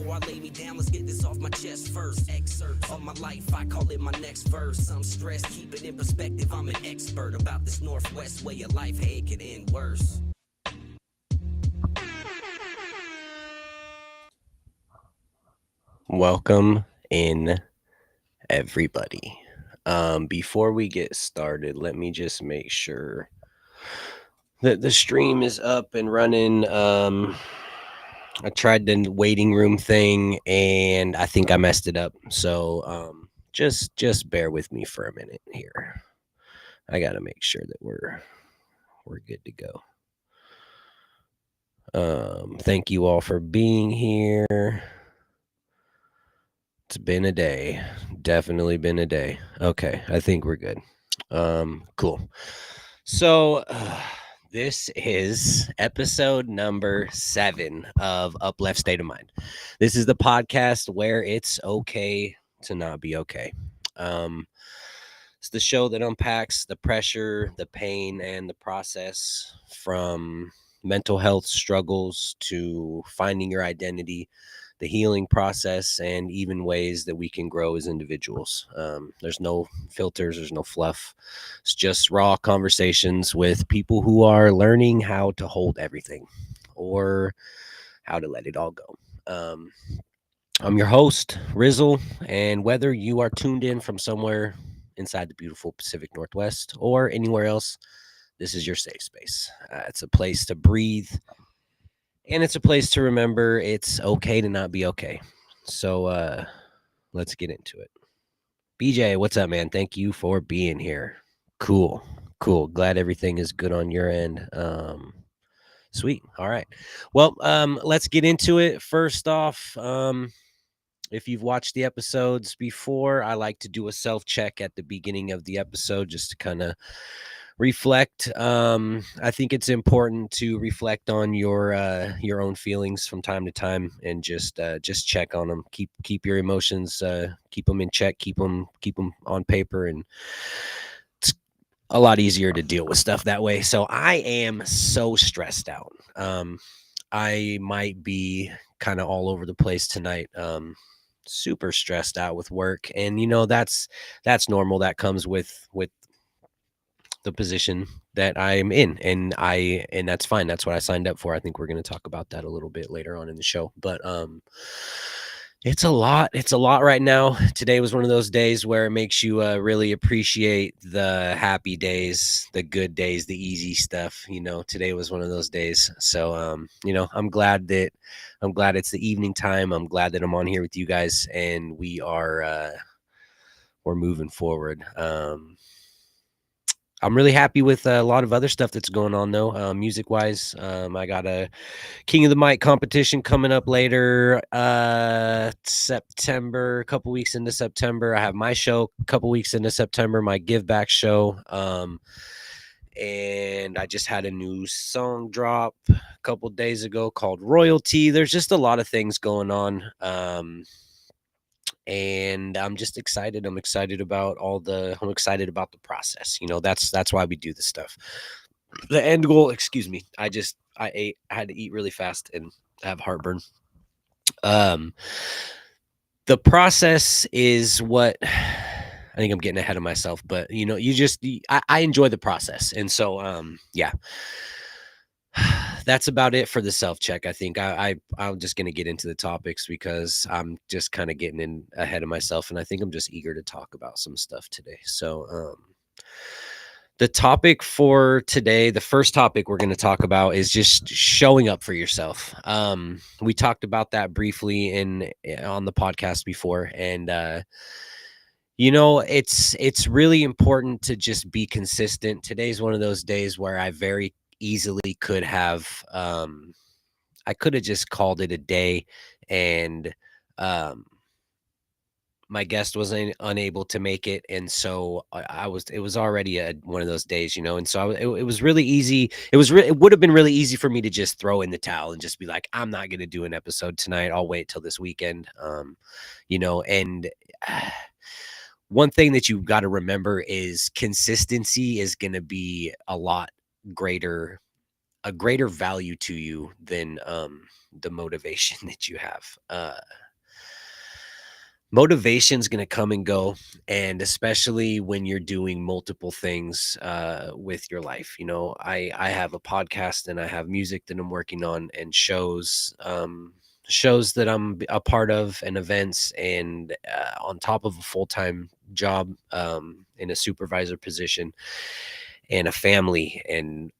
Before I lay me down, let's get this off my chest first. Excerpt of my life, I call it my next verse. I'm stressed, keep it in perspective, I'm an expert about this Northwest way of life, hey, it could end worse. Welcome in, everybody. Before we get started, let me just make sure that the stream is up and running. I tried the waiting room thing and I think I messed it up. So just bear with me for a minute here. I gotta make sure that we're good to go. Thank you all for being here. It's been a day. Definitely been a day. Okay, I think we're good. Cool. So this is episode number 7 of UpLeft State of Mind. This is the podcast where it's okay to not be okay. It's the show that unpacks the pressure, the pain, and the process from mental health struggles to finding your identity, the healing process, and even ways that we can grow as individuals. There's no filters, there's no fluff. It's just raw conversations with people who are learning how to hold everything or how to let it all go. I'm your host, Rizzle, and whether you are tuned in from somewhere inside the beautiful Pacific Northwest or anywhere else, this is your safe space. It's a place to breathe, and it's a place to remember it's okay to not be okay. So let's get into it. BJ, what's up, man? Thank you for being here. Cool. Glad everything is good on your end. Sweet. All right. Well, let's get into it. First off, if you've watched the episodes before, I like to do a self-check at the beginning of the episode just to kind of reflect. I think it's important to reflect on your own feelings from time to time and just check on them. Keep your emotions, keep them in check, keep them on paper, and it's a lot easier to deal with stuff that way. So I am so stressed out. I might be kind of all over the place tonight. Super stressed out with work, and that's normal. That comes with the position that I'm in, and that's fine. That's what I signed up for. I think we're going to talk about that a little bit later on in the show, but it's a lot right now. Today was one of those days where it makes you really appreciate the happy days, the good days, the easy stuff. Today was one of those days. So I'm glad it's the evening time. I'm glad that I'm on here with you guys, and we're moving forward. I'm really happy with a lot of other stuff that's going on, though, music-wise. I got a King of the Mic competition coming up later, September, a couple weeks into September. I have my show a couple weeks into September, my Give Back show. And I just had a new song drop a couple days ago called Royalty. There's just a lot of things going on. And I'm just excited. I'm excited about the process. That's why we do this stuff. The end goal, excuse me. I had to eat really fast and have heartburn. The process is what I think I'm getting ahead of myself, but I enjoy the process. And so, yeah, that's about it for the self-check. I think I'm just going to get into the topics because I'm just kind of getting in ahead of myself. And I think I'm just eager to talk about some stuff today. So, the topic for today, the first topic we're going to talk about is just showing up for yourself. We talked about that briefly on the podcast before, and it's really important to just be consistent. Today's one of those days where I very easily could have I could have just called it a day, and my guest was unable to make it, and so it was already one of those days, and so it was really easy. It would have been really easy for me to just throw in the towel and just be like, I'm not going to do an episode tonight. I'll wait till this weekend. And one thing that you've got to remember is consistency is going to be a lot greater a greater value to you than the motivation that you have. Motivation's going to come and go, and especially when you're doing multiple things with your life. You know, I have a podcast, and I have music that I'm working on, and shows that I'm a part of, and events, and on top of a full-time job in a supervisor position, and a family, and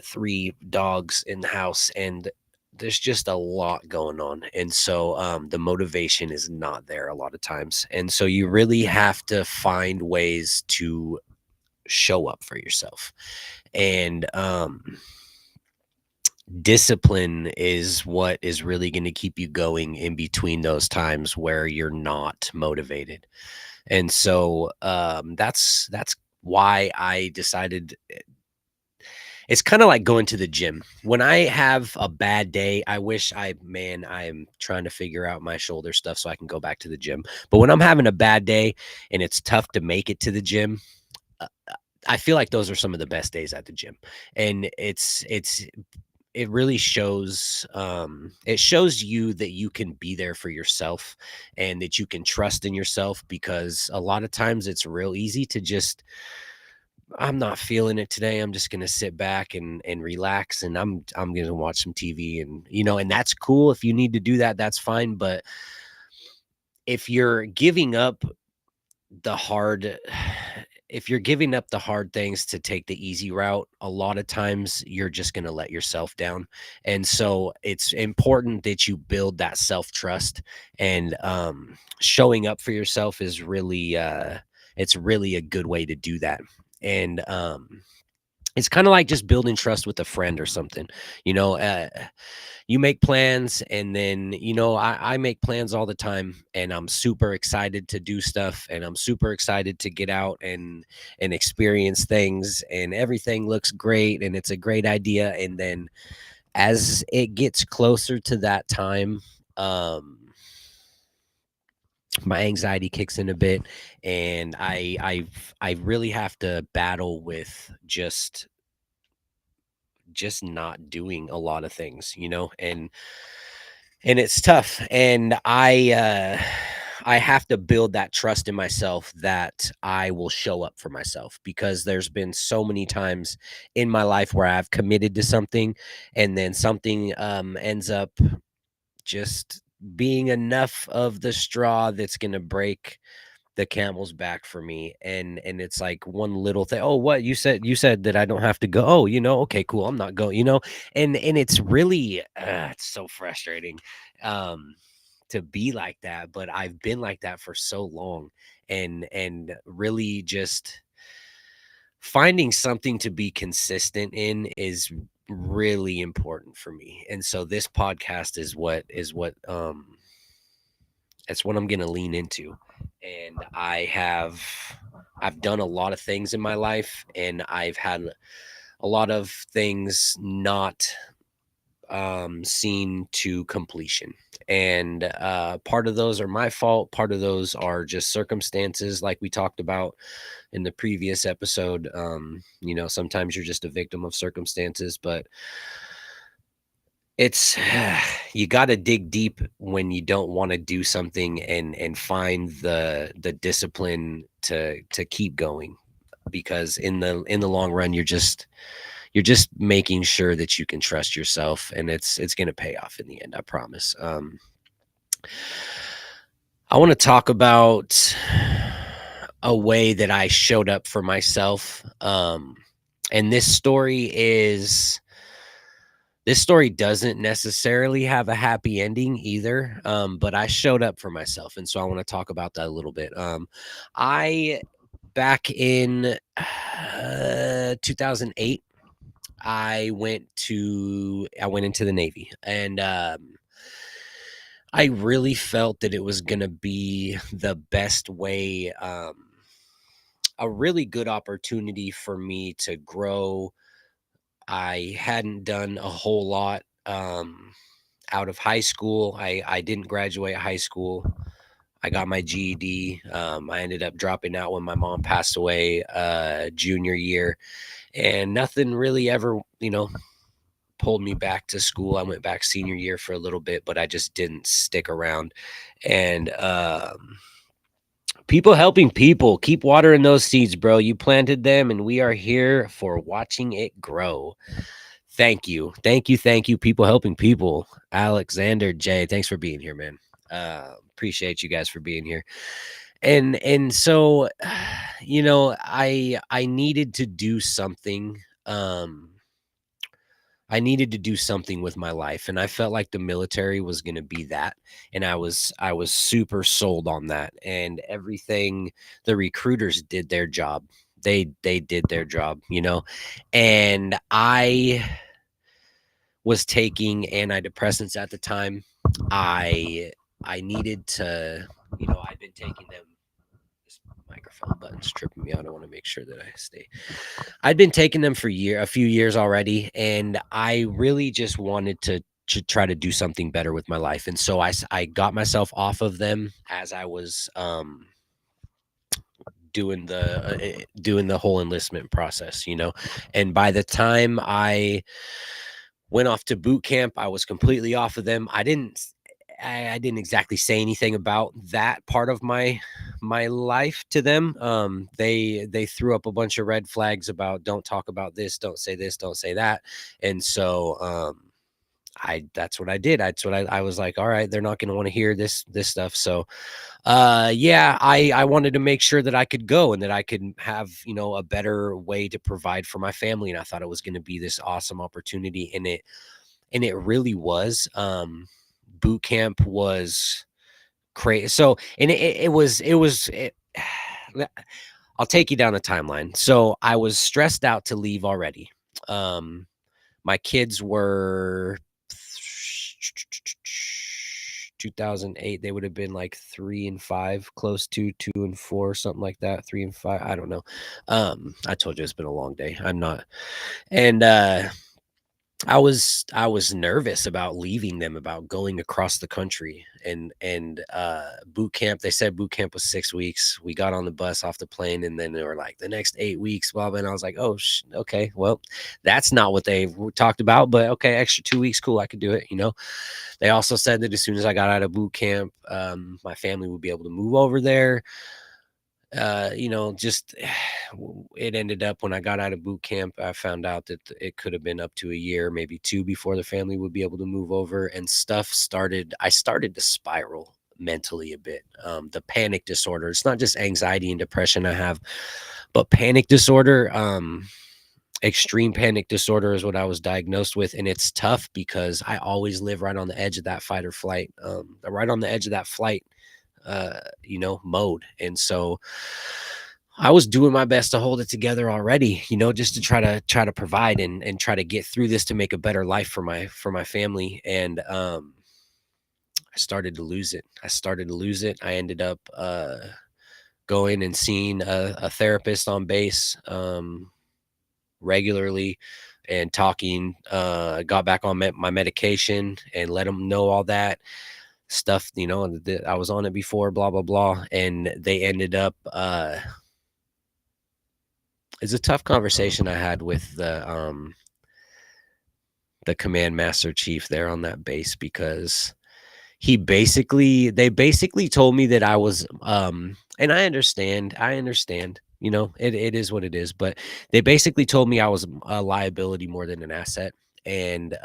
3 dogs in the house, and there's just a lot going on. And so the motivation is not there a lot of times, and so you really have to find ways to show up for yourself. And discipline is what is really going to keep you going in between those times where you're not motivated. And so that's why I decided. It's kind of like going to the gym. When I have a bad day, I wish I'm trying to figure out my shoulder stuff so I can go back to the gym. But when I'm having a bad day and it's tough to make it to the gym, uh, I feel like those are some of the best days at the gym. And it really shows, it shows you that you can be there for yourself and that you can trust in yourself, because a lot of times it's real easy to just, I'm not feeling it today. I'm just gonna sit back and relax, and I'm gonna watch some TV, and and that's cool. If you need to do that, that's fine. But if you're giving up the hard if you're giving up the hard things to take the easy route, a lot of times you're just going to let yourself down. And so it's important that you build that self-trust, and showing up for yourself is really it's really a good way to do that. And it's kind of like just building trust with a friend or something. you know uh, you make plans, and then I make plans all the time, and I'm super excited to do stuff, and I'm super excited to get out and experience things, and everything looks great, and it's a great idea. And then as it gets closer to that time, um my anxiety kicks in a bit, and I really have to battle with just not doing a lot of things, and it's tough. And I have to build that trust in myself that I will show up for myself, because there's been so many times in my life where I've committed to something, and then something ends up just being enough of the straw that's going to break the camel's back for me. And it's like one little thing. Oh, what you said that I don't have to go. Oh, okay, cool, I'm not going, and it's really it's so frustrating to be like that, but I've been like that for so long. And really just finding something to be consistent in is really important for me. And so this podcast is what that's what I'm going to lean into. And I've done a lot of things in my life, and I've had a lot of things not seen to completion. And part of those are my fault. Part of those are just circumstances, like we talked about in the previous episode. Sometimes you're just a victim of circumstances, but it's you got to dig deep when you don't want to do something, and find the discipline to keep going, because in the long run you're just making sure that you can trust yourself, and it's going to pay off in the end, I promise. I want to talk about a way that I showed up for myself, and this story doesn't necessarily have a happy ending either, but I showed up for myself, and so I want to talk about that a little bit. I Back in 2008, I went into the Navy, and I really felt that it was going to be the best way, a really good opportunity for me to grow. I hadn't done a whole lot out of high school. I didn't graduate high school. I got my GED. I ended up dropping out when my mom passed away junior year, and nothing really ever, pulled me back to school. I went back senior year for a little bit, but I just didn't stick around. And people helping people, keep watering those seeds, bro. You planted them, and we are here for watching it grow. Thank you. Thank you. Thank you. People helping people. Alexander J. Thanks for being here, man. Appreciate you guys for being here. And so I needed to do something. I needed to do something with my life, and I felt like the military was going to be that, and I was super sold on that. And everything, the recruiters did their job. They did their job, and I was taking antidepressants at the time. I needed to, I'd been taking them. This microphone button's tripping me out. I want to make sure that I stay. I'd been taking them for a few years already, and I really just wanted to try to do something better with my life. And so I got myself off of them as I was doing the whole enlistment process, and by the time I went off to boot camp, I was completely off of them. I didn't exactly say anything about that part of my life to them. They threw up a bunch of red flags about don't talk about this, don't say this, don't say that. And so that's what I did. I was like, all right, they're not going to want to hear this stuff. So I wanted to make sure that I could go and that I could have, a better way to provide for my family. And I thought it was going to be this awesome opportunity, and it really was. Boot camp was crazy. So, and I'll take you down the timeline. So I was stressed out to leave already. My kids were 2008. They would have been like 3 and 5, close to 2 and 4, something like that. 3 and 5. I don't know. I told you it's been a long day. I'm not. And, I was nervous about leaving them, about going across the country, and boot camp. They said boot camp was 6 weeks. We got on the bus off the plane, and then they were like the next 8 weeks, blah, blah. And I was like, oh, okay, well, that's not what they talked about, but okay, extra 2 weeks, cool, I could do it. They also said that as soon as I got out of boot camp, my family would be able to move over there. Just it ended up when I got out of boot camp, I found out that it could have been up to a year, maybe 2, before the family would be able to move over, and I started to spiral mentally a bit. The panic disorder, it's not just anxiety and depression I have, but panic disorder. Extreme panic disorder is what I was diagnosed with, and it's tough because I always live right on the edge of that fight or flight, right on the edge of that flight mode. And so I was doing my best to hold it together already, just to try to provide and try to get through this to make a better life for my family. And I started to lose it. I ended up going and seeing a therapist on base regularly, and talking. Got back on my medication and let them know all that stuff, that I was on it before, blah, blah, blah. And they ended up, it's a tough conversation I had with the command master chief there on that base, because they basically told me that I was, and I understand, it is what it is, but they basically told me I was a liability more than an asset. And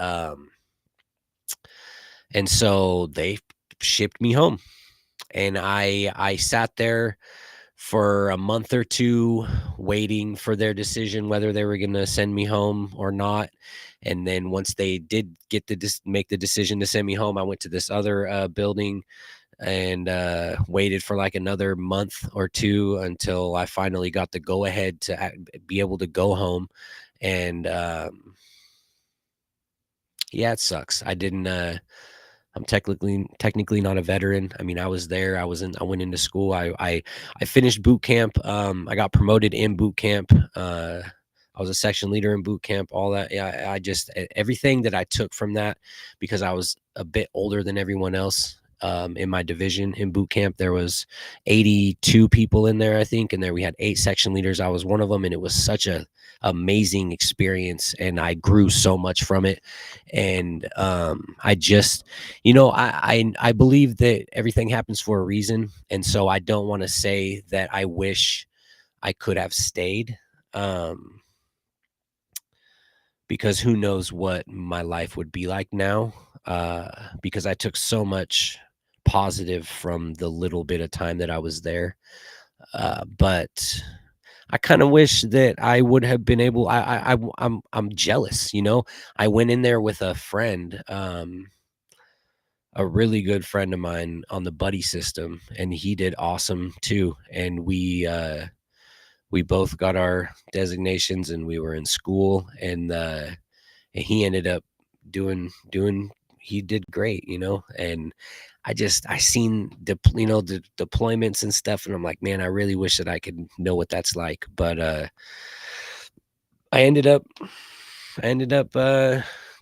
so they shipped me home, and I sat there for a month or two waiting for their decision whether they were going to send me home or not. And then once they did make the decision to send me home, I went to this other building and waited for like another month or two until I finally got the go ahead to be able to go home. And yeah, it sucks. I didn't I'm technically not a veteran. I mean, I was there. I went into school. I finished boot camp. I got promoted in boot camp. I was a section leader in boot camp, all that. Yeah, everything that I took from that, because I was a bit older than everyone else, in my division in boot camp. There was 82 people in there, I think, and there we had 8 section leaders. I was one of them, and it was such a amazing experience, and I grew so much from it. And I just, I believe that everything happens for a reason, and so I don't want to say that I wish I could have stayed, because who knows what my life would be like now, because I took so much positive from the little bit of time that I was there. But I kind of wish that I would have been able. I'm jealous. I went in there with a friend, a really good friend of mine on the buddy system, and he did awesome too. And we both got our designations, and we were in school, and he ended up doing he did great, and I seen the deployments and stuff, and I'm like, man, I really wish that I could know what that's like. But I ended up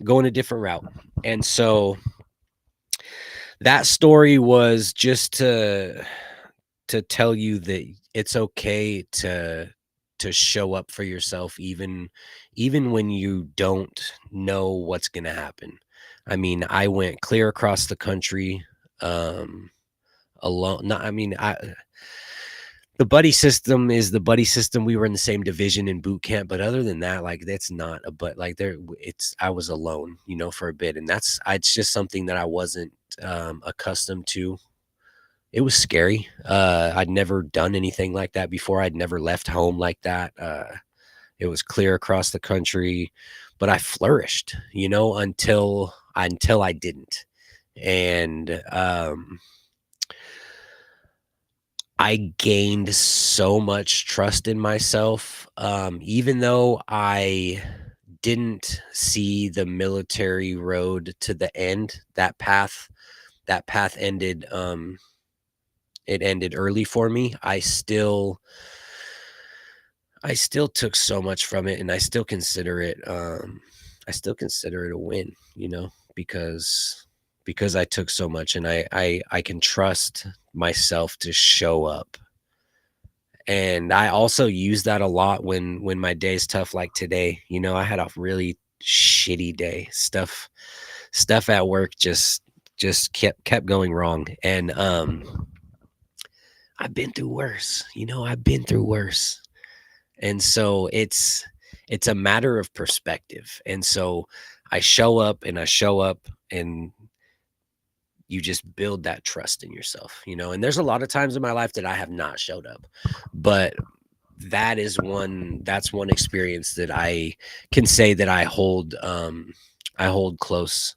going a different route. And so that story was just to tell you that it's okay to show up for yourself, even when you don't know what's going to happen. I mean, I went clear across the country, alone. The buddy system is the buddy system. We were in the same division in boot camp, but other than that, like, that's not a, but like I was alone, for a bit. And it's just something that I wasn't accustomed to. It was scary. I'd never done anything like that before. I'd never left home like that. It was clear across the country, but I flourished, until I didn't. And I gained so much trust in myself, even though I didn't see the military road to the end. That path ended. It ended early for me. I still took so much from it, and I still consider it. I still consider it a win, because I took so much, and I can trust myself to show up. And I also use that a lot when my day's tough, like today. I had a really shitty day. Stuff at work just kept going wrong. And I've been through worse. I've been through worse. And so it's a matter of perspective. And so I show up, and you just build that trust in yourself, and there's a lot of times in my life that I have not showed up, but that's one experience that I can say that I hold close,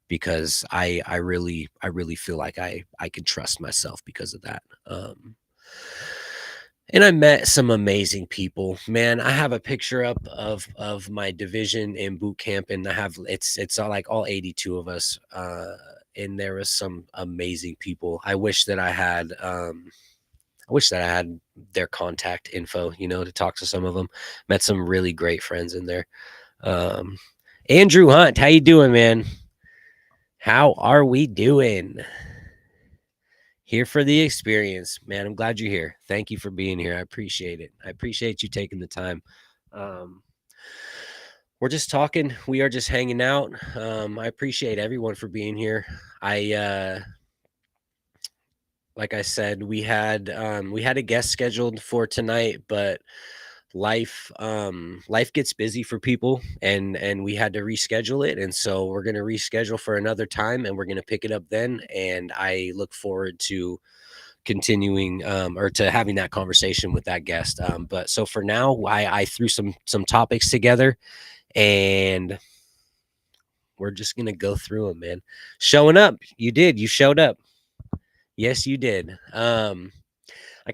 because I really feel like I can trust myself because of that. And I met some amazing people, man. I have a picture up of my division in boot camp, and it's all, like, all 82 of us. And there was some amazing people. I wish that I had their contact info, to talk to some of them. Met some really great friends in there. Andrew Hunt, how you doing, man? How are we doing? Here for the experience, man. I'm glad you're here. Thank you for being here. I appreciate it. I appreciate you taking the time. We're just talking. We are just hanging out. I appreciate everyone for being here. Like I said, we had a guest scheduled for tonight, but life gets busy for people, and we had to reschedule it. And so we're going to reschedule for another time, and we're going to pick it up then. And I look forward to continuing or to having that conversation with that guest. But so for now, I threw some topics together, and we're just going to go through them, man. Showing up. You showed up. Yes, you did. I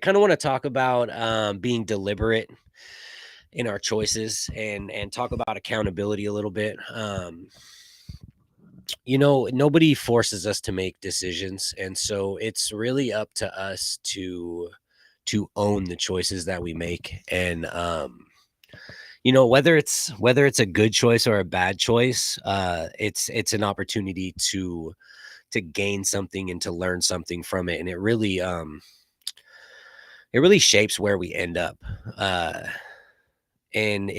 kind of want to talk about being deliberate in our choices, and talk about accountability a little bit. Nobody forces us to make decisions, and so it's really up to us to own the choices that we make. And whether it's a good choice or a bad choice, it's an opportunity to gain something and to learn something from it. And it really shapes where we end up. And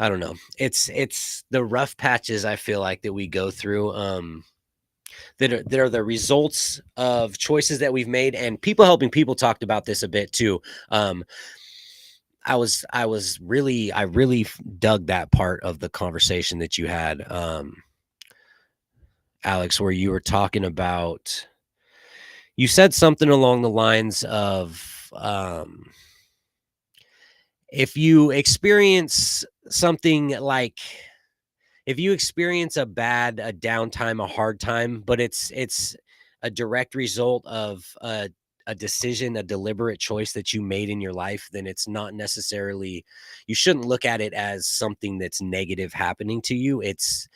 I don't know. It's the rough patches I feel like that we go through that are the results of choices that we've made, and people helping people talked about this a bit too. I really dug that part of the conversation that you had, Alex, where you were talking about, you said something along the lines of, if you experience something like, if you experience a downtime, a hard time, but it's a direct result of a decision, a deliberate choice that you made in your life, then it's not necessarily, you shouldn't look at it as something that's negative happening to you. It's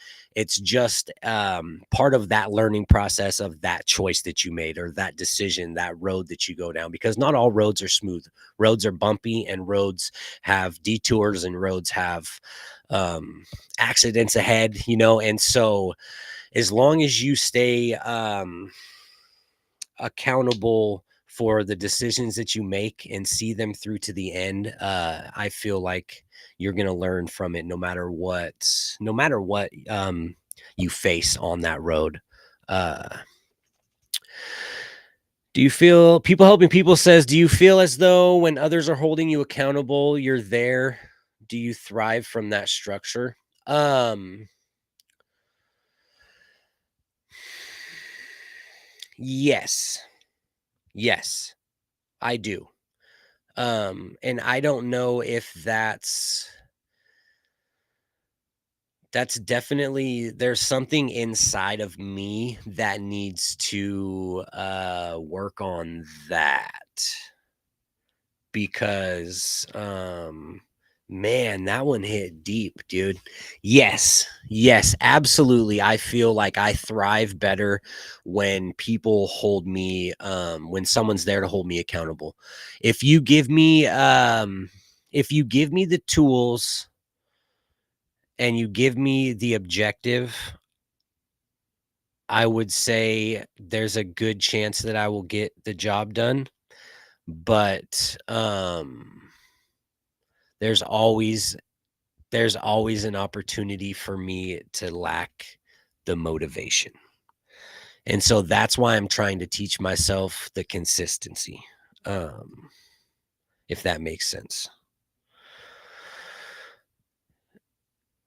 just part of that learning process of that choice that you made, or that decision, that road that you go down, because not all roads are smooth. Roads are bumpy, and roads have detours, and roads have accidents ahead, and so as long as you stay accountable for the decisions that you make and see them through to the end, I feel like you're going to learn from it no matter what you face on that road. Do you feel, people helping people says, do you feel as though when others are holding you accountable, you're there? Do you thrive from that structure? Yes, I do. And I don't know if that's definitely, there's something inside of me that needs to work on that, because man, that one hit deep, dude. Yes, absolutely. I feel like I thrive better when people hold me, when someone's there to hold me accountable. If you give me the tools and you give me the objective, I would say there's a good chance that I will get the job done. But there's always an opportunity for me to lack the motivation. And so that's why I'm trying to teach myself the consistency, if that makes sense.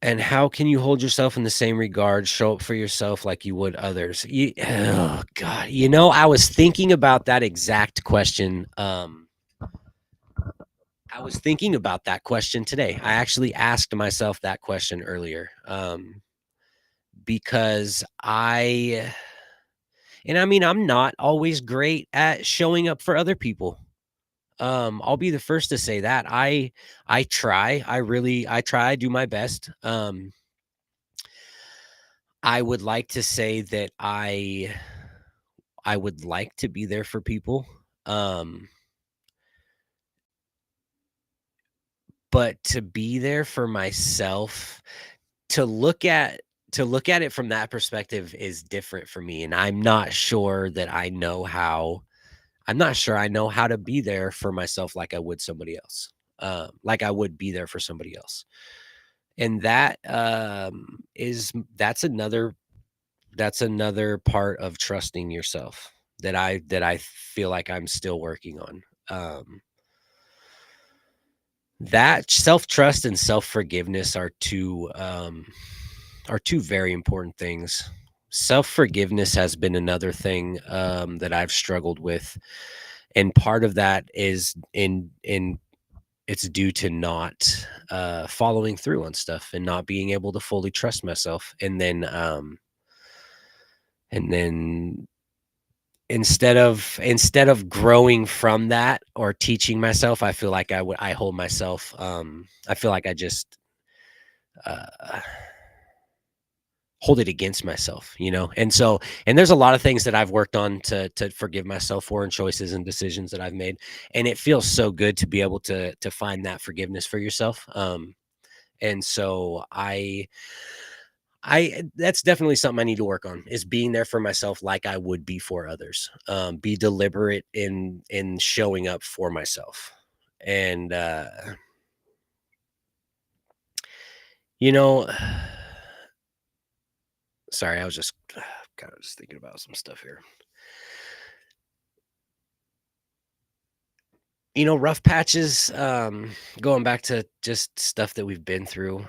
And how can you hold yourself in the same regard, show up for yourself like you would others? Oh, God. I was thinking about that exact question. I was thinking about that question today. I actually asked myself that question earlier, because I mean, I'm not always great at showing up for other people. I'll be the first to say that. I try. I try. I do my best. I would like to say that I would like to be there for people. But to be there for myself, to look at it from that perspective is different for me. And I'm not sure I know how to be there for myself like I would somebody else. Like I would be there for somebody else. And that that's another part of trusting yourself that I feel like I'm still working on. That self-trust and self-forgiveness are two very important things. Self-forgiveness has been another thing that I've struggled with. And part of that is it's due to not following through on stuff and not being able to fully trust myself. And then instead of growing from that or teaching myself, I feel like I hold myself, I feel like I just hold it against myself, and so, and there's a lot of things that I've worked on to forgive myself for, and choices and decisions that I've made, and it feels so good to be able to find that forgiveness for yourself. And so I that's definitely something I need to work on, is being there for myself like I would be for others. Be deliberate in showing up for myself. And you know, sorry, I was just kind of just thinking about some stuff here. Rough patches, going back to just stuff that we've been through.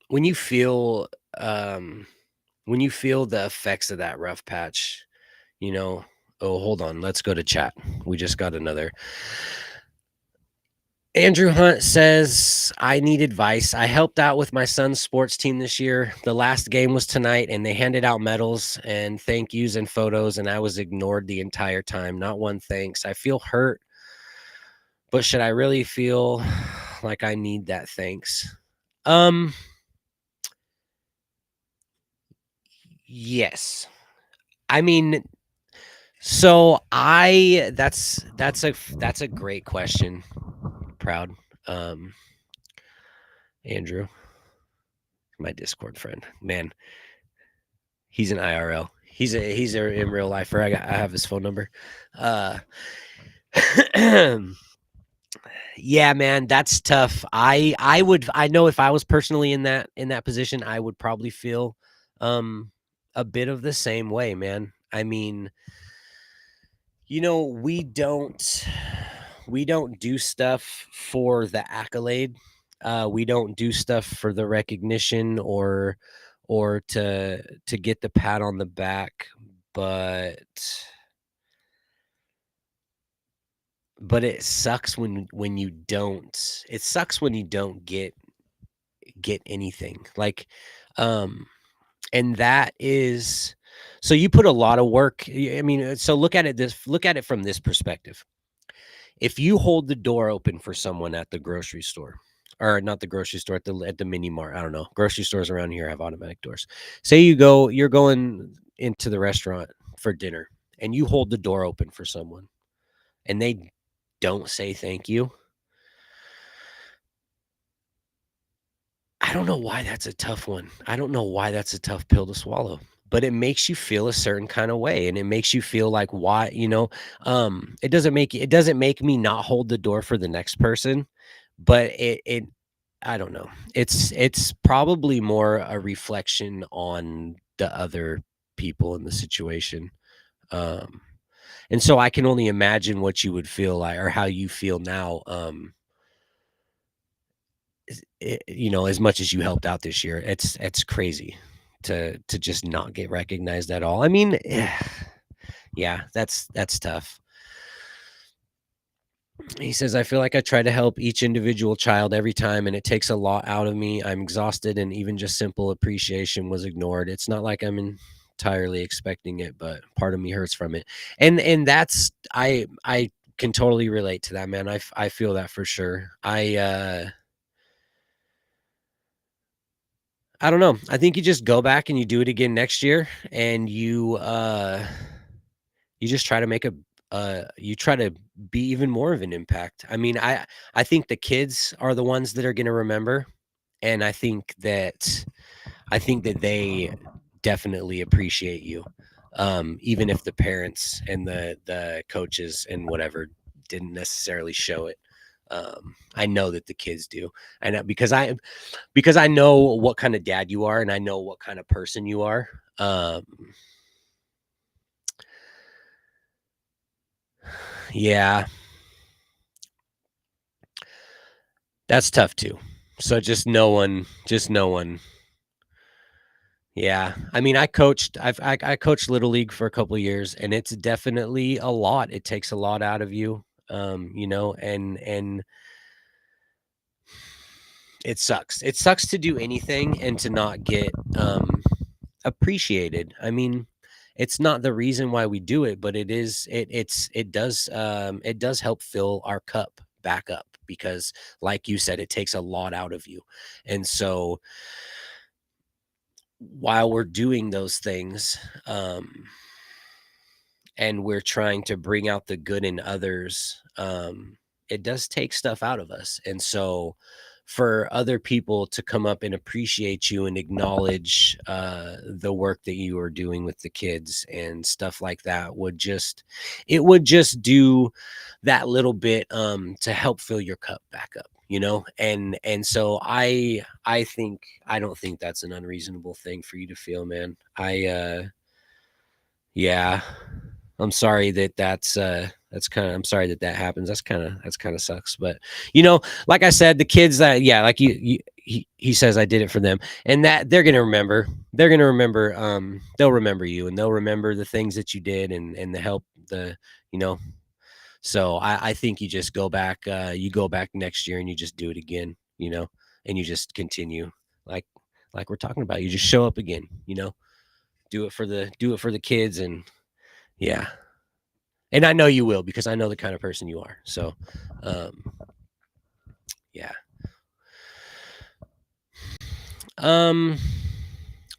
When you feel um when you feel the effects of that rough patch, you know, oh, hold on, let's go to chat. We just got another. Andrew Hunt says, I need advice. I helped out with my son's sports team this year. The last game was tonight, and they handed out medals and thank yous and photos, and I was ignored the entire time. Not one thanks. I feel hurt, but should I really feel like I need that thanks? Yes. I mean, so I that's a great question. Proud. Um Andrew, my Discord friend. Man, he's an IRL. He's in real life. I have his phone number. Uh yeah, man, that's tough. I know if I was personally in that position, I would probably feel um a bit of the same way, man. I mean, we don't do stuff for the accolade. We don't do stuff for the recognition or to get the pat on the back, but it sucks when you don't. It sucks when you don't get anything. Like and that is, so you put a lot of work. I mean, so look at it from this perspective. If you hold the door open for someone at the grocery store, or not the grocery store, at the mini mart, I don't know. Grocery stores around here have automatic doors. Say you're going into the restaurant for dinner and you hold the door open for someone and they don't say thank you. I don't know why that's a tough one. I don't know why that's a tough pill to swallow, but it makes you feel a certain kind of way, and it makes you feel like, why, it doesn't make me not hold the door for the next person, but it I don't know. It's probably more a reflection on the other people in the situation. Um and so I can only imagine what you would feel like, or how you feel now. As much as you helped out this year, it's crazy to just not get recognized at all. I mean, yeah, that's tough. He says, I feel like I try to help each individual child every time, and it takes a lot out of me. I'm exhausted, and even just simple appreciation was ignored. It's not like I'm entirely expecting it, but part of me hurts from it. And that's, I can totally relate to that, man. I feel that for sure. I don't know. I think you just go back and you do it again next year, and you just try to you try to be even more of an impact. I mean, I think the kids are the ones that are going to remember, and I think that they definitely appreciate you, even if the parents and the coaches and whatever didn't necessarily show it. I know that the kids do, and because I know what kind of dad you are, and I know what kind of person you are. Yeah, that's tough too. So just no one. Yeah, I mean, I coached little league for a couple of years, and it's definitely a lot. It takes a lot out of you, and it sucks. It sucks to do anything and to not get appreciated. I mean, it's not the reason why we do it, but it does help fill our cup back up, because like you said, it takes a lot out of you. And so while we're doing those things, and we're trying to bring out the good in others, it does take stuff out of us. And so for other people to come up and appreciate you and acknowledge the work that you are doing with the kids and stuff like that would just do that little bit to help fill your cup back up, you know. And so I don't think that's an unreasonable thing for you to feel, man. Yeah, I'm sorry that's kind of, I'm sorry that happens. That's kind of sucks. But you know, like I said, the kids that, yeah, like he says I did it for them, and that they're gonna remember. They'll remember you, and they'll remember the things that you did, and the help, you know. So I think you just go back. You go back next year and you just do it again, you know, and you just continue like we're talking about. You just show up again, you know, do it for the kids, and yeah. And I know you will, because I know the kind of person you are. So, yeah. One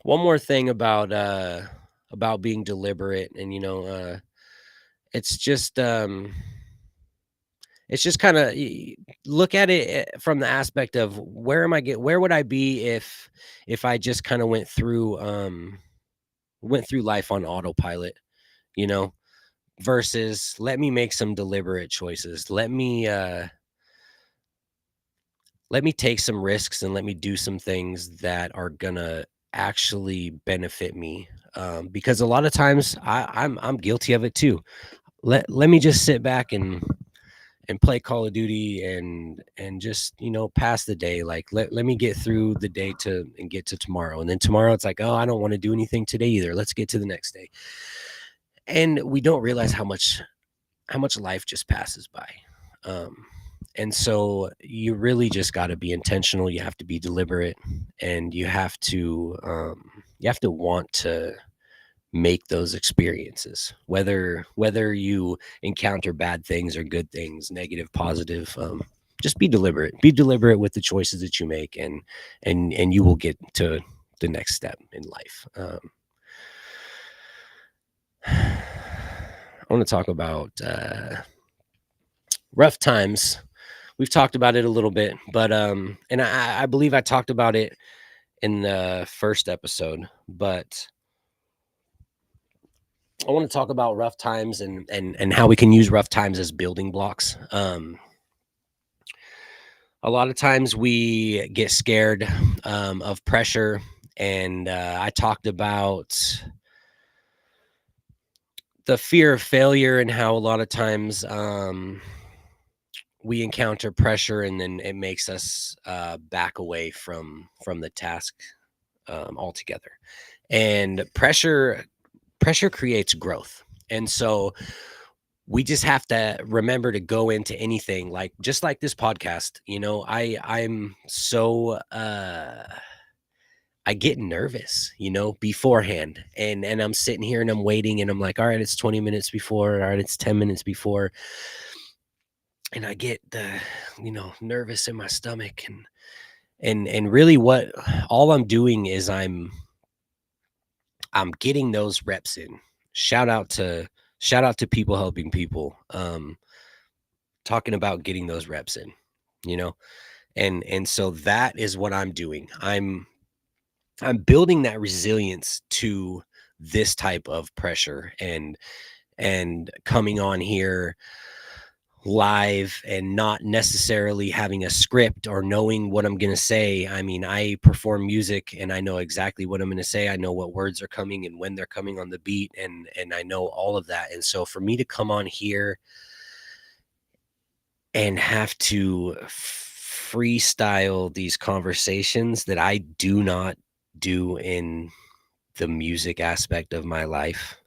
more thing about being deliberate, and you know, it's just kind of, look at it from the aspect of where would I be if I just kind of went through life on autopilot, you know, versus let me make some deliberate choices. Let me take some risks and let me do some things that are gonna actually benefit me. Because a lot of times I'm guilty of it too. Let me just sit back and play Call of Duty and just, you know, pass the day. Like let me get through the day and get to tomorrow. And then tomorrow it's like, oh, I don't want to do anything today either. Let's get to the next day. And we don't realize how much life just passes by. And so you really just got to be intentional. You have to be deliberate, and you have to want to make those experiences, whether you encounter bad things or good things, negative, positive. Just be deliberate with the choices that you make, and you will get to the next step in life. I want to talk about rough times. We've talked about it a little bit, but and I believe I talked about it in the first episode, but I want to talk about rough times and how we can use rough times as building blocks. A lot of times we get scared of pressure, and I talked about the fear of failure and how a lot of times we encounter pressure, and then it makes us back away from the task altogether. And pressure creates growth, and so we just have to remember to go into anything, like just like this podcast. You know, I'm so I get nervous, you know, beforehand, and I'm sitting here and I'm waiting, and I'm like, all right, it's 20 minutes before, all right, it's 10 minutes before, and I get you know, nervous in my stomach, and really what all I'm doing is I'm getting those reps in. Shout out to people helping people, talking about getting those reps in, you know. And so that is what I'm doing. I'm building that resilience to this type of pressure, and coming on here live and not necessarily having a script or knowing what I'm going to say. I mean, I perform music and I know exactly what I'm going to say. I know what words are coming and when they're coming on the beat, and I know all of that. And so for me to come on here and have to freestyle these conversations that I do not do in the music aspect of my life,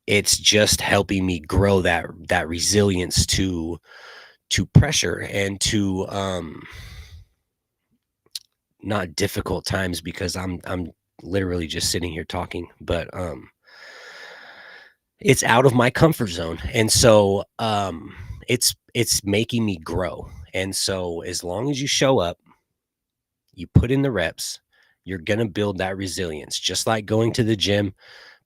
it's just helping me grow that resilience to pressure and to not difficult times, because I'm literally just sitting here talking, but it's out of my comfort zone, and so it's making me grow. And so as long as you show up, you put in the reps, you're gonna build that resilience, just like going to the gym,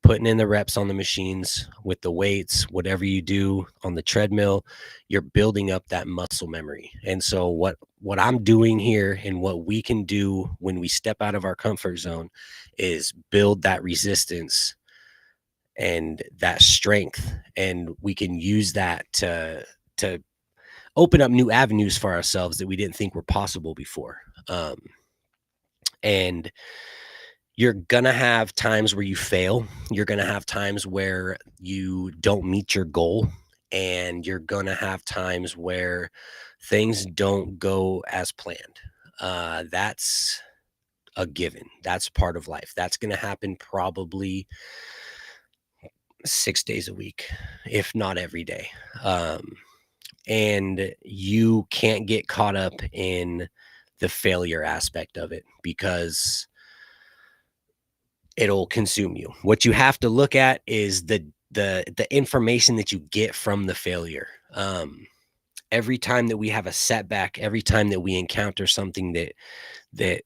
putting in the reps on the machines with the weights, whatever you do on the treadmill, you're building up that muscle memory. And so what I'm doing here and what we can do when we step out of our comfort zone is build that resistance and that strength, and we can use that to open up new avenues for ourselves that we didn't think were possible before. And you're gonna have times where you fail. You're gonna have times where you don't meet your goal, and you're gonna have times where things don't go as planned. That's a given. That's part of life. That's gonna happen probably 6 days a week, if not every day. And you can't get caught up in the failure aspect of it, because it'll consume you. What you have to look at is the information that you get from the failure. Every time that we have a setback, every time that we encounter something that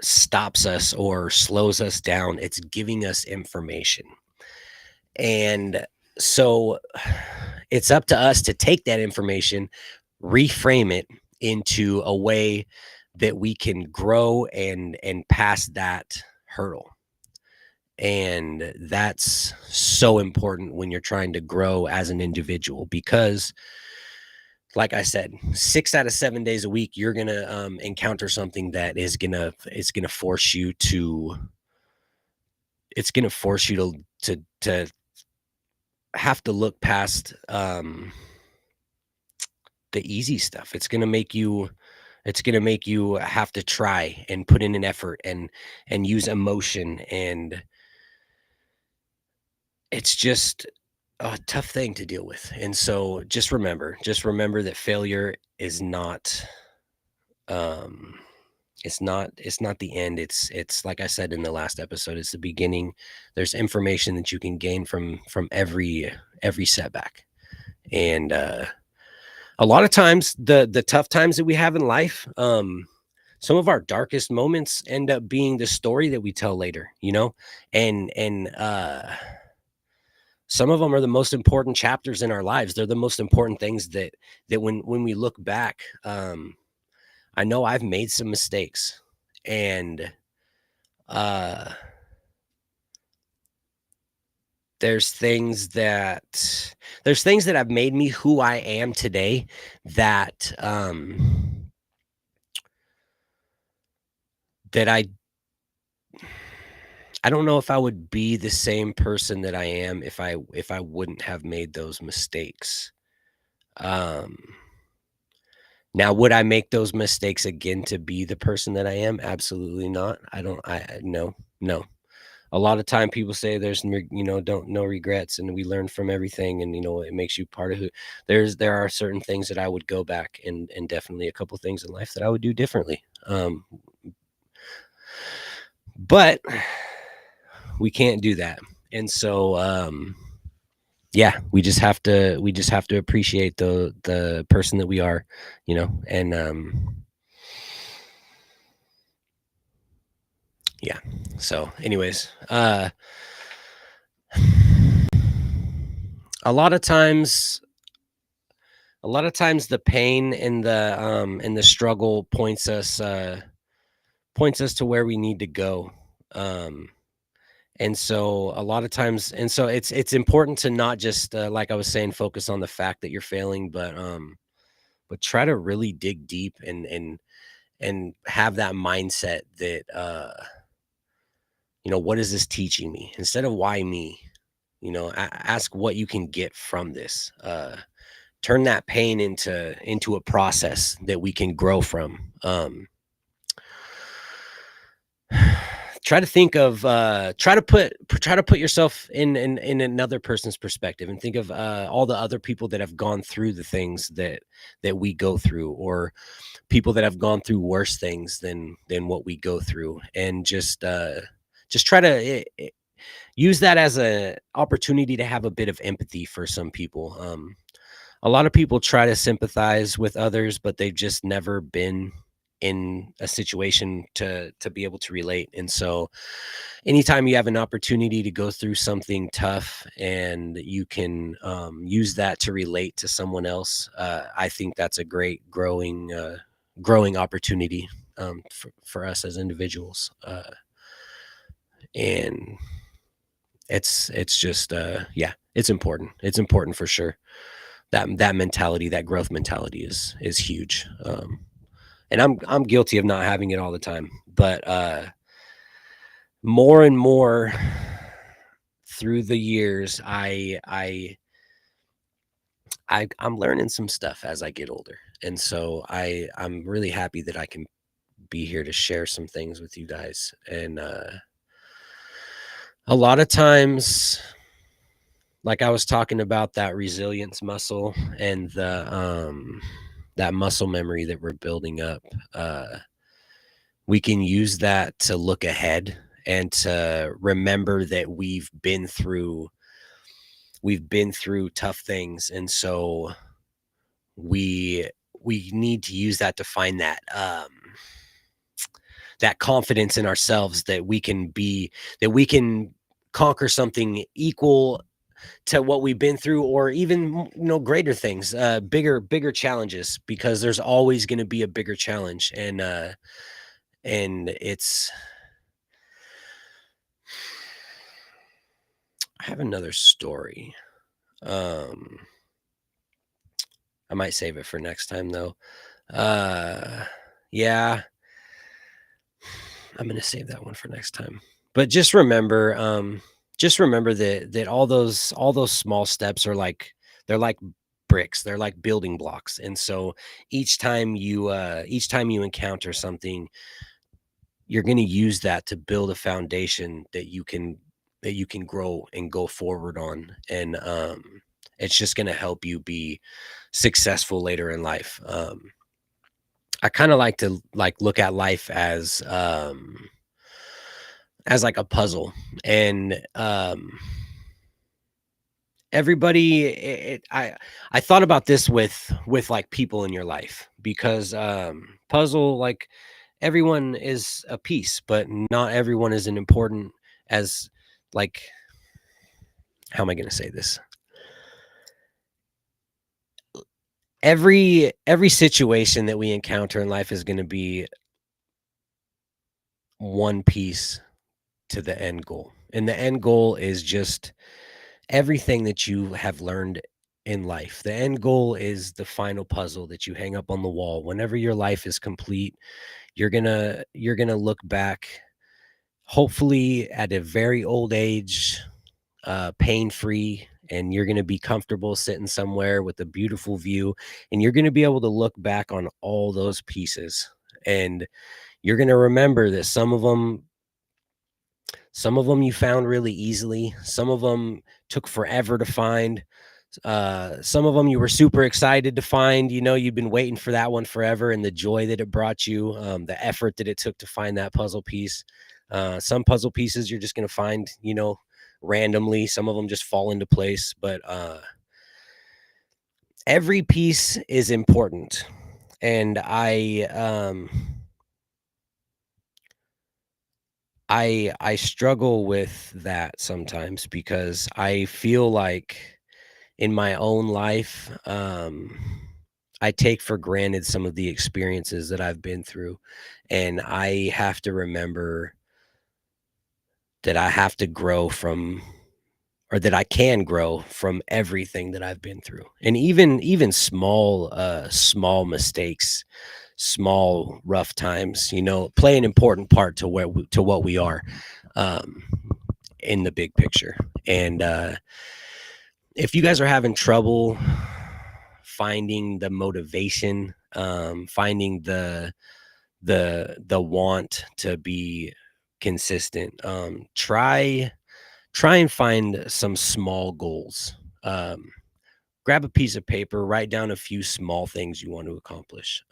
stops us or slows us down, it's giving us information. And so it's up to us to take that information, reframe it into a way that we can grow and pass that hurdle. And that's so important when you're trying to grow as an individual, because like I said, 6 out of 7 days a week, you're going to encounter something that is going to force you to, to have to look past the easy stuff. It's going to make you have to try and put in an effort and use emotion, and it's just a tough thing to deal with. And so just remember that failure is not it's not the end. It's like I said in the last episode, it's the beginning. There's information that you can gain from every setback. And a lot of times the tough times that we have in life, some of our darkest moments end up being the story that we tell later, and some of them are the most important chapters in our lives. They're the most important things that when we look back, I know I've made some mistakes, and there's things that have made me who I am today, that that I don't know if I would be the same person that I am if I wouldn't have made those mistakes. Now, would I make those mistakes again to be the person that I am? Absolutely not. No. A lot of time people say there's, no regrets, and we learn from everything, and, it makes you part of who. There are certain things that I would go back and definitely a couple things in life that I would do differently. But we can't do that. And so, yeah, we just have to appreciate the person that we are, and, yeah. So anyways, a lot of times the pain and the struggle points us to where we need to go. And so a lot of times, and so it's important to not just, like I was saying, focus on the fact that you're failing, but try to really dig deep and have that mindset that, what is this teaching me? Instead of why me, ask what you can get from this. Turn that pain into a process that we can grow from. Try to think of, try to put yourself in another person's perspective, and think of all the other people that have gone through the things that we go through, or people that have gone through worse things than what we go through, and just try to use that as an opportunity to have a bit of empathy for some people. A lot of people try to sympathize with others, but they've just never been in a situation to be able to relate. And so anytime you have an opportunity to go through something tough and you can use that to relate to someone else, I think that's a great growing opportunity for us as individuals. And it's just yeah, it's important. It's important for sure. That mentality, that growth mentality is huge. And I'm guilty of not having it all the time, but more and more through the years, I'm learning some stuff as I get older, and so I'm really happy that I can be here to share some things with you guys. And a lot of times, like I was talking about that resilience muscle and the that muscle memory that we're building up, we can use that to look ahead and to remember that we've been through tough things, and so we need to use that to find that confidence in ourselves that we can conquer something equal to what we've been through, or even greater things, bigger challenges, because there's always going to be a bigger challenge. And it's I have another story. I might save it for next time though. Yeah, I'm going to save that one for next time. But just remember that all those small steps are they're like bricks. They're like building blocks. And so each time you encounter something, you're going to use that to build a foundation that you can grow and go forward on. And it's just going to help you be successful later in life. I kind of like to look at life as like a puzzle, and everybody, I thought about this with like people in your life, because puzzle, like, everyone is a piece, but not everyone is as important as, like, how am I going to say this? Every situation that we encounter in life is going to be one piece to the end goal. And the end goal is just everything that you have learned in life. The end goal is the final puzzle that you hang up on the wall. Whenever your life is complete, you're going to look back, hopefully at a very old age, pain-free, and you're going to be comfortable sitting somewhere with a beautiful view, and you're going to be able to look back on all those pieces, and you're going to remember that some of them you found really easily, some of them took forever to find, some of them you were super excited to find. You've been waiting for that one forever, and the joy that it brought you, the effort that it took to find that puzzle piece. Some puzzle pieces you're just going to find randomly. Some of them just fall into place, but every piece is important. And I struggle with that sometimes, because I feel like in my own life, I take for granted some of the experiences that I've been through, and I have to remember that I have to grow from, or that I can grow from, everything that I've been through. And even small mistakes, small rough times, play an important part to what we are, in the big picture. And if you guys are having trouble finding the motivation, finding the want to be consistent, try and find some small goals. Grab a piece of paper, write down a few small things you want to accomplish.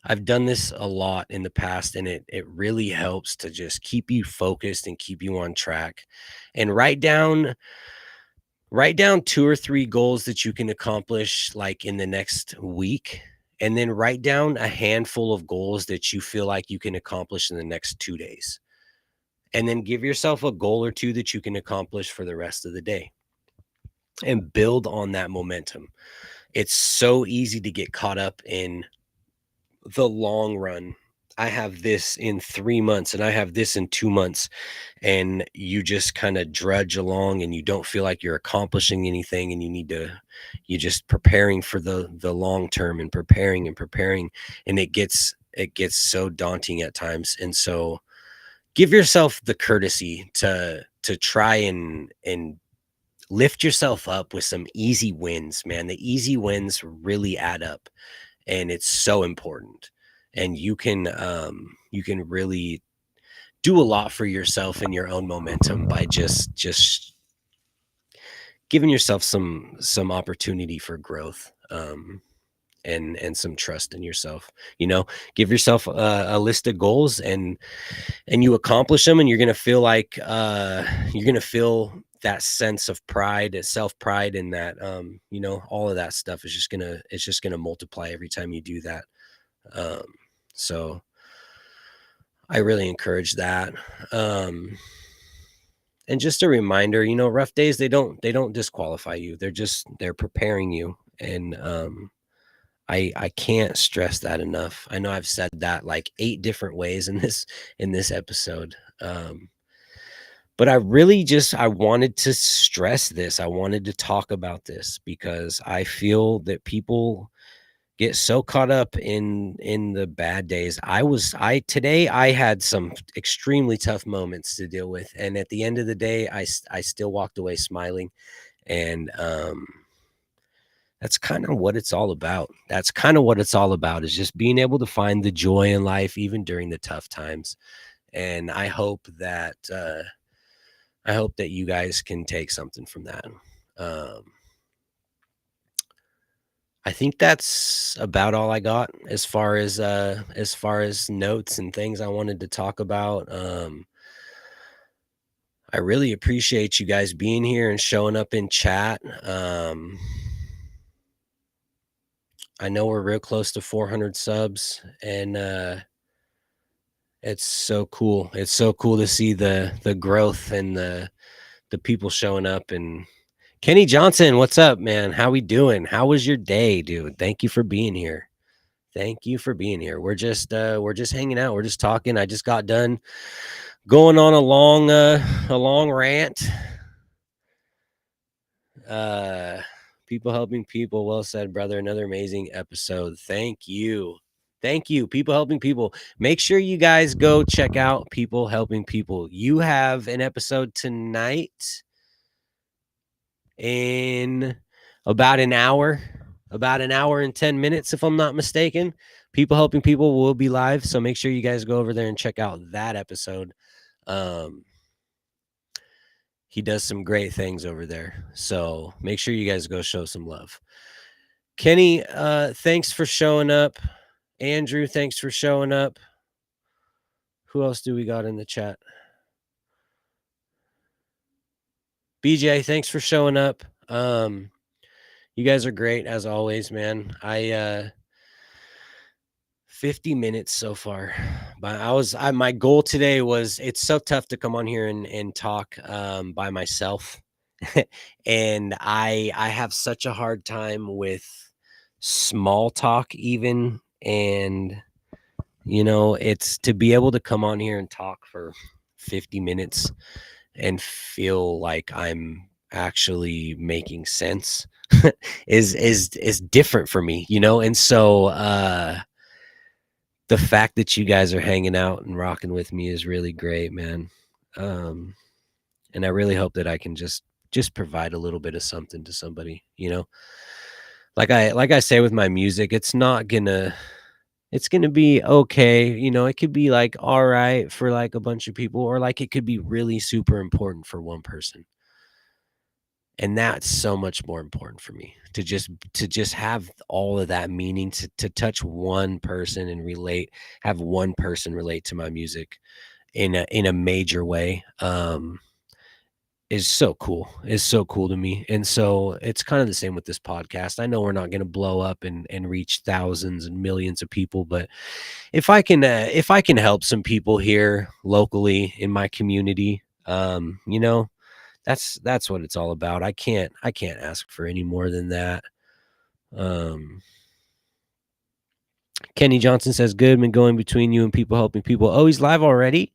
I've done this a lot in the past, and it really helps to just keep you focused and keep you on track. And write down 2 or 3 goals that you can accomplish, like, in the next week, and then write down a handful of goals that you feel like you can accomplish in the next 2 days. And then give yourself a goal or two that you can accomplish for the rest of the day and build on that momentum. It's so easy to get caught up in the long run. I have this in 3 months and I have this in 2 months, and you just kind of drudge along and you don't feel like you're accomplishing anything, and you're just preparing for the long term and preparing, and it gets so daunting at times. And so give yourself the courtesy to try and lift yourself up with some easy wins, man. The easy wins really add up, and it's so important. And you can really do a lot for yourself and your own momentum by just giving yourself some opportunity for growth, and some trust in yourself. Give yourself a list of goals, and you accomplish them, and you're gonna feel like you're gonna feel that sense of pride, self pride, and that all of that stuff is just gonna multiply every time you do that. So I really encourage that. And just a reminder, rough days, they don't disqualify you. They're preparing you. And I can't stress that enough. I know I've said that like 8 different ways in this episode. But I wanted to stress this. I wanted to talk about this because I feel that people get so caught up in the bad days. Today I had some extremely tough moments to deal with, and at the end of the day, I still walked away smiling, and that's kind of what it's all about. Is just being able to find the joy in life even during the tough times. And I hope that you guys can take something from that. I think that's about all I got as far as notes and things I wanted to talk about. I really appreciate you guys being here and showing up in chat. I know we're real close to 400 subs, and it's so cool. It's so cool to see the growth and the people showing up. And Kenny Johnson, what's up, man? How we doing? How was your day, dude? Thank you for being here. We're just hanging out. We're just talking. I just got done going on a long rant. People helping people. Well said, brother. Another amazing episode. Thank you. People helping people. Make sure you guys go check out People Helping People. You have an episode tonight in about an hour and 10 minutes, if I'm not mistaken. People Helping People will be live, so make sure you guys go over there and check out that episode. He does some great things over there, so make sure you guys go show some love. Kenny, thanks for showing up. Andrew, thanks for showing up. Who else do we got in the chat? BJ, thanks for showing up. You guys are great as always, man. 50 minutes so far, but my goal today was, it's so tough to come on here and talk by myself. And I have such a hard time with small talk even. And it's to be able to come on here and talk for 50 minutes and feel like I'm actually making sense is different for me, and so the fact that you guys are hanging out and rocking with me is really great, man. And I really hope that I can just provide a little bit of something to somebody, like I say with my music, it's gonna be okay. It could be like all right for like a bunch of people, or like it could be really super important for one person. And that's so much more important for me, to just have all of that meaning, to touch one person and have one person relate to my music in a major way. is so cool. Is so cool to me. And so it's kind of the same with this podcast. I know we're not going to blow up and reach thousands and millions of people, but if I can help some people here locally in my community, you know, that's what it's all about. I can't ask for any more than that. Um, Kenny Johnson says, "Good been going between you and people helping people." Oh, he's live already?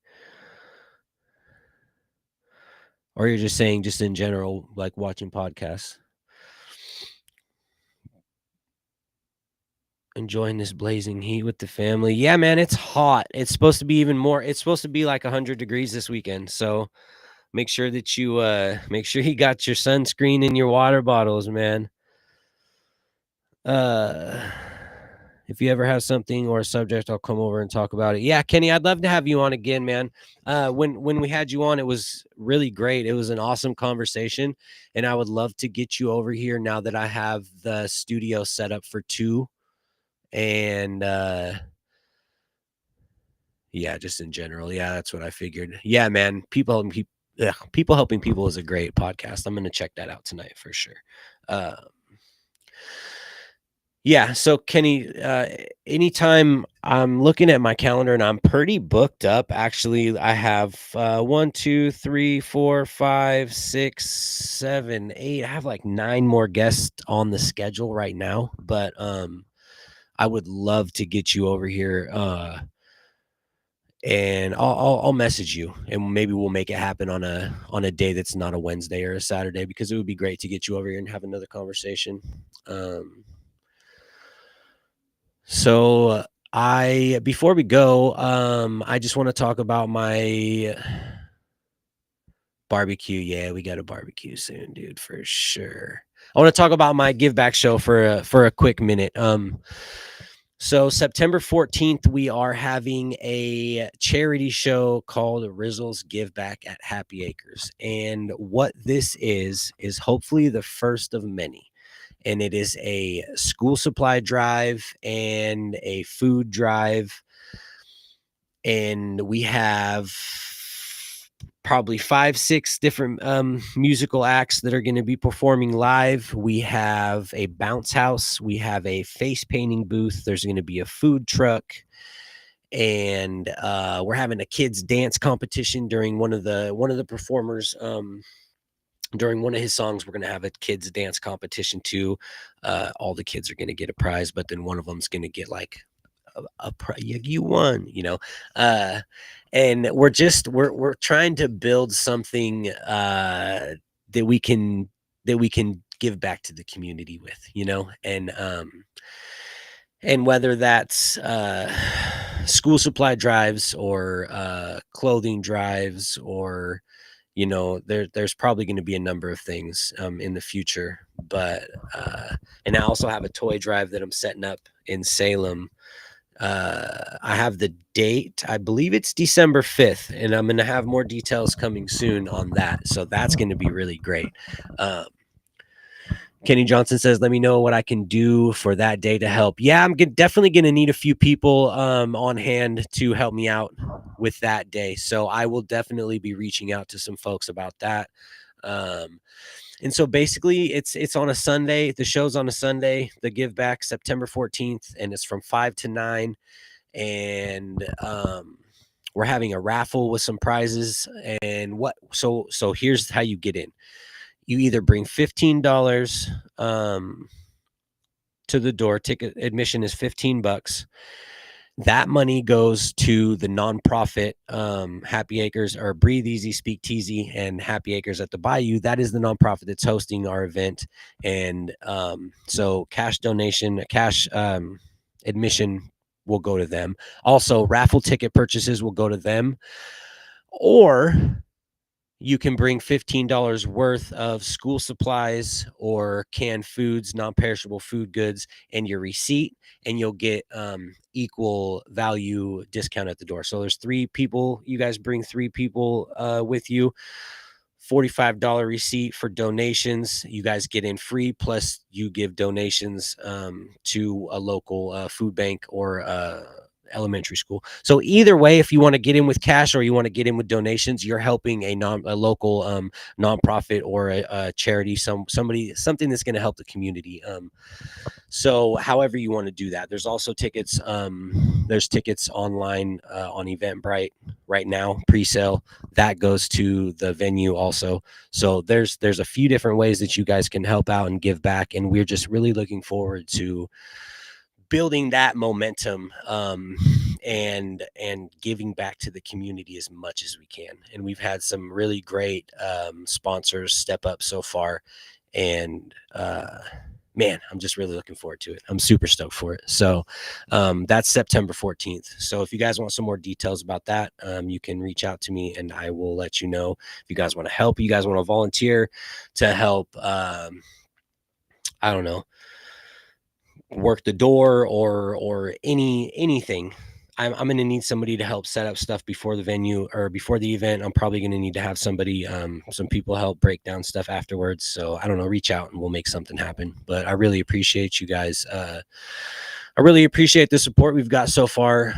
Or you're just saying just in general, like watching podcasts? Enjoying this blazing heat with the family. Yeah, man, it's hot. It's supposed to be even more. It's supposed to be like 100 degrees this weekend. So make sure that make sure you got your sunscreen in your water bottles, man. Uh if you ever have something or a subject, I'll come over and talk about it. Yeah, Kenny, I'd love to have you on again, man. When we had you on, it was really great. It was an awesome conversation, and I would love to get you over here now that I have the studio set up for two. And yeah, just in general. Yeah, that's what I figured. Yeah, man, people helping people is a great podcast. I'm gonna check that out tonight for sure. Uh, Yeah, so Kenny, anytime I'm looking at my calendar and I'm pretty booked up. Actually, I have 1, 2, 3, 4, 5, 6, 7, 8. I have like 9 more guests on the schedule right now. But I would love to get you over here, and I'll message you, and maybe we'll make it happen on a day that's not a Wednesday or a Saturday, because it would be great to get you over here and have another conversation. Um, So I before we go, I just want to talk about my barbecue. Yeah, we got a barbecue soon, dude, for sure. I want to talk about my give back show for a quick minute. So September 14th, we are having a charity show called Rizzle's Give Back at Happy Acres. And what this is hopefully the first of many. And it is a school supply drive and a food drive. And we have probably 5, 6 different musical acts that are going to be performing live. We have a bounce house. We have a face painting booth. There's going to be a food truck. And we're having a kids dance competition during one of the performers. During one of his songs, we're going to have a kids dance competition too. All the kids are going to get a prize, but then one of them's going to get like you won, and we're trying to build something that we can give back to the community with, and whether that's school supply drives or clothing drives, or there's probably going to be a number of things in the future. But and I also have a toy drive that I'm setting up in Salem. I have the date. I believe it's December 5th, and I'm going to have more details coming soon on that. So that's going to be really great. Kenny Johnson says, "Let me know what I can do for that day to help." Yeah, I'm definitely going to need a few people on hand to help me out with that day. So I will definitely be reaching out to some folks about that. And so basically it's on a Sunday. The show's on a Sunday, the give back, September 14th, and it's from 5 to 9. And we're having a raffle with some prizes. And so here's how you get in. You either bring $15 to the door. Ticket admission is $15. That money goes to the nonprofit Happy Acres, or Breathe Easy, Speak Teasy, and Happy Acres at the Bayou. That is the nonprofit that's hosting our event. And so cash admission will go to them. Also, raffle ticket purchases will go to them. Or you can bring $15 worth of school supplies or canned foods, non-perishable food goods, and your receipt, and you'll get equal value discount at the door. So there's 3 people. You guys bring 3 people with you. $45 receipt for donations. You guys get in free, plus you give donations to a local food bank or elementary school. So either way, if you want to get in with cash or you want to get in with donations, you're helping a local nonprofit or a charity, something that's going to help the community. So however you want to do that, there's also tickets. There's tickets online on Eventbrite right now, pre-sale. That goes to the venue also. So there's a few different ways that you guys can help out and give back, and we're just really looking forward to building that momentum and giving back to the community as much as we can. And we've had some really great sponsors step up so far, and man, I'm just really looking forward to it. I'm super stoked for it. So that's September 14th. So if you guys want some more details about that, you can reach out to me and I will let you know. If you guys want to help, you guys want to volunteer to help, I don't know, work the door or anything. I'm going to need somebody to help set up stuff before the venue or before the event. I'm probably going to need to have somebody, some people help break down stuff afterwards. So I don't know, reach out and we'll make something happen. But I really appreciate you guys. I really appreciate the support we've got so far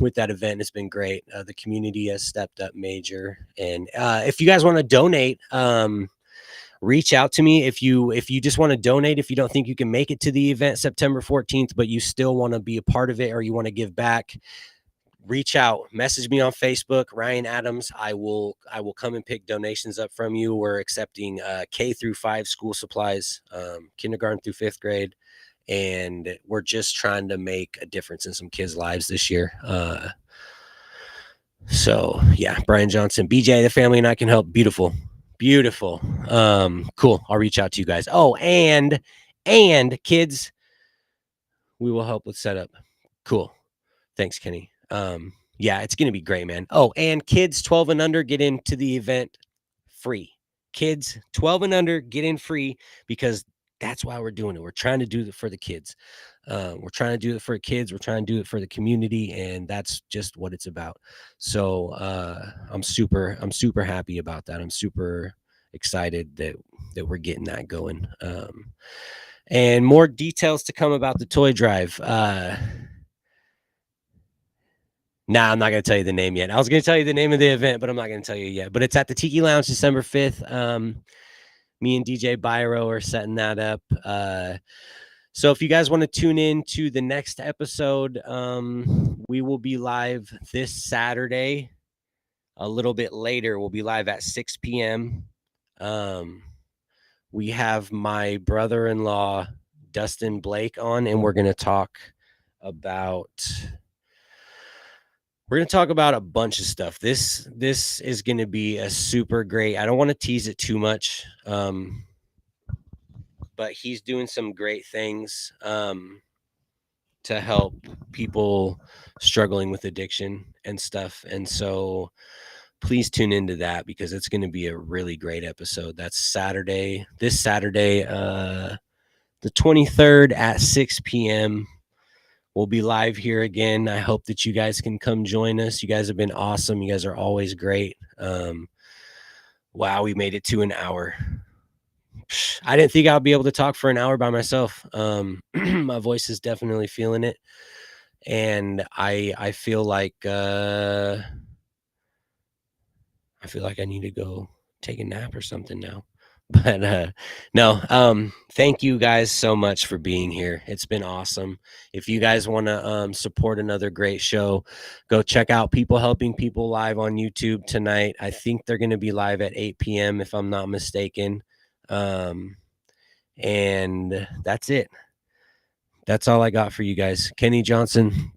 with that event. It's been great. The community has stepped up major. And if you guys want to donate, reach out to me if you just want to donate. If you don't think you can make it to the event September 14th, but you still want to be a part of it or you want to give back, reach out, message me on Facebook, Ryan Adams. I will come and pick donations up from you. We're accepting K through 5 school supplies, kindergarten through 5th grade, and we're just trying to make a difference in some kids' lives this year. So yeah, Brian Johnson, BJ, the family and I can help. Beautiful. Cool. I'll reach out to you guys. Oh, and kids, we will help with setup. Cool. Thanks, Kenny. Yeah, it's going to be great, man. Oh, and kids 12 and under get into the event free. Kids 12 and under get in free because that's why we're doing it. We're trying to do it for the kids. We're trying to do it for kids. We're trying to do it for the community, and that's just what it's about. So I'm super happy about that. I'm super excited that we're getting that going. And more details to come about the toy drive. Nah, I'm not going to tell you the name yet. I was going to tell you the name of the event, but I'm not going to tell you yet. But it's at the Tiki Lounge December 5th. Me and DJ Byro are setting that up. So if you guys want to tune in to the next episode, we will be live this Saturday. A little bit later, we'll be live at 6 p.m. We have my brother-in-law, Dustin Blake, on, and we're going to talk about a bunch of stuff. This is going to be a super great. I don't want to tease it too much, but he's doing some great things to help people struggling with addiction and stuff. And so please tune into that because it's going to be a really great episode. That's this Saturday, the 23rd at 6 p.m. We'll be live here again. I hope that you guys can come join us. You guys have been awesome. You guys are always great. Wow, we made it to an hour. I didn't think I'd be able to talk for an hour by myself. My voice is definitely feeling it. And I feel like I need to go take a nap or something now. But no, thank you guys so much for being here. It's been awesome. If you guys want to support another great show, go check out People Helping People live on YouTube tonight. I think they're going to be live at 8 p.m. if I'm not mistaken. And that's it. That's all I got for you guys. Kenny Johnson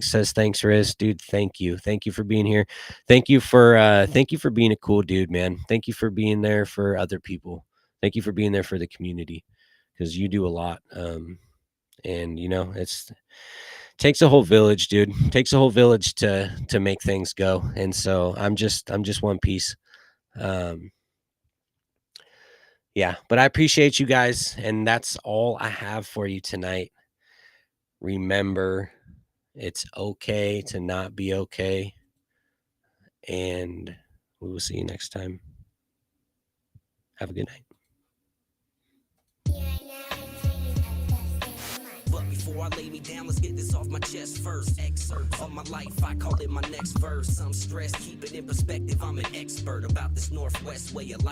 says thanks, Riz. Dude, thank you for being here. Thank you for being a cool dude, man. Thank you for being there for other people. Thank you for being there for the community, because you do a lot. And you know, takes a whole village, dude. It takes a whole village to make things go. And so I'm just one piece. Yeah, but I appreciate you guys, and that's all I have for you tonight. Remember, it's okay to not be okay, and we will see you next time. Have a good night. Before I lay me down, let's get this off my chest first. Excerpt of my life, I call it my next verse. I'm stressed, keep it in perspective, I'm an expert about this Northwest way of life.